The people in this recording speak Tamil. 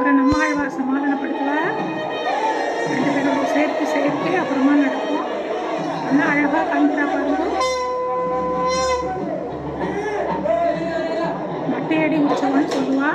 அப்புறம் நம்மாழ்வார் சமாதானப்படுத்துவார். 2 பேரோட சேர்த்து அப்புறமா நடக்கும். நல்லா அழகாக காமிக்கிறா பாருங்க. மட்டையடி உற்சவம்னு சொல்லுவா.